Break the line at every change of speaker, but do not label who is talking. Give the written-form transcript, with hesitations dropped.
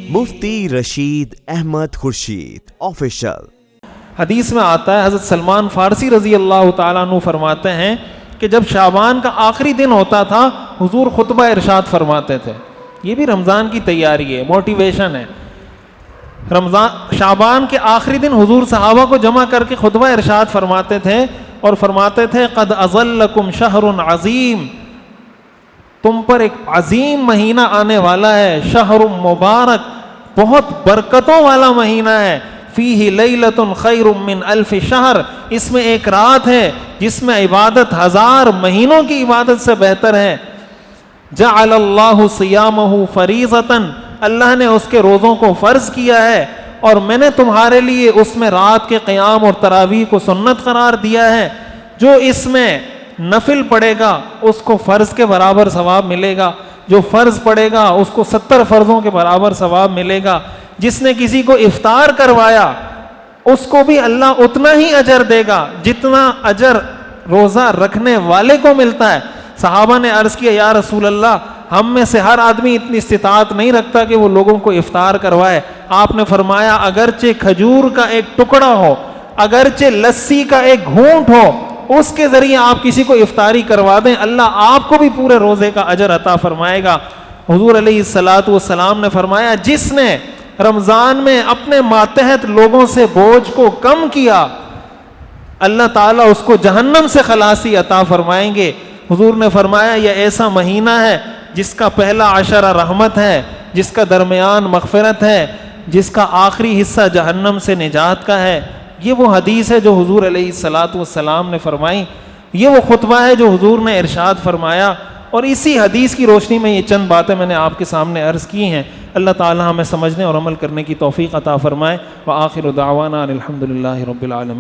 مفتی Rashid Ahmad Khurshid official.
حدیث میں آتا ہے، حضرت سلمان فارسی رضی اللہ تعالیٰ عنہ فرماتے ہیں کہ جب شعبان کا آخری دن ہوتا تھا حضور خطبہ ارشاد فرماتے تھے۔ یہ بھی رمضان کی تیاری ہے، موٹیویشن ہے۔ شعبان کے آخری دن حضور صحابہ کو جمع کر کے خطبہ ارشاد فرماتے تھے اور فرماتے تھے قد اظلکم شہر عظیم، تم پر ایک عظیم مہینہ آنے والا ہے، شہر مبارک، بہت برکتوں والا مہینہ ہے، فیہ لیلۃ خیر من الف شہر، اس میں ایک رات ہے جس میں عبادت 1000 مہینوں کی عبادت سے بہتر ہے۔ جعل اللہ صیامہ فریضۃ، اللہ نے اس کے روزوں کو فرض کیا ہے، اور میں نے تمہارے لیے اس میں رات کے قیام اور تراویح کو سنت قرار دیا ہے۔ جو اس میں نفل پڑھے گا اس کو فرض کے برابر ثواب ملے گا، جو فرض پڑھے گا اس کو 70 فرضوں کے برابر ثواب ملے گا۔ جس نے کسی کو افطار کروایا اس کو بھی اللہ اتنا ہی اجر دے گا جتنا اجر روزہ رکھنے والے کو ملتا ہے۔ صحابہ نے عرض کیا یا رسول اللہ، ہم میں سے ہر آدمی اتنی استطاعت نہیں رکھتا کہ وہ لوگوں کو افطار کروائے۔ آپ نے فرمایا اگرچہ کھجور کا ایک ٹکڑا ہو، اگرچہ لسی کا ایک گھونٹ ہو، اس کے ذریعے آپ کسی کو افطاری کروا دیں، اللہ آپ کو بھی پورے روزے کا اجر عطا فرمائے گا۔ حضور علیہ الصلوۃ والسلام نے فرمایا جس نے رمضان میں اپنے ماتحت لوگوں سے بوجھ کو کم کیا، اللہ تعالیٰ اس کو جہنم سے خلاصی عطا فرمائیں گے۔ حضور نے فرمایا یہ ایسا مہینہ ہے جس کا پہلا عشرہ رحمت ہے، جس کا درمیان مغفرت ہے، جس کا آخری حصہ جہنم سے نجات کا ہے۔ یہ وہ حدیث ہے جو حضور علیہ الصلوۃ والسلام نے فرمائی، یہ وہ خطبہ ہے جو حضور نے ارشاد فرمایا، اور اسی حدیث کی روشنی میں یہ چند باتیں میں نے آپ کے سامنے عرض کی ہیں۔ اللہ تعالی ہمیں سمجھنے اور عمل کرنے کی توفیق عطا فرمائے۔ وآخر دعوانا الحمد للہ رب العالمین۔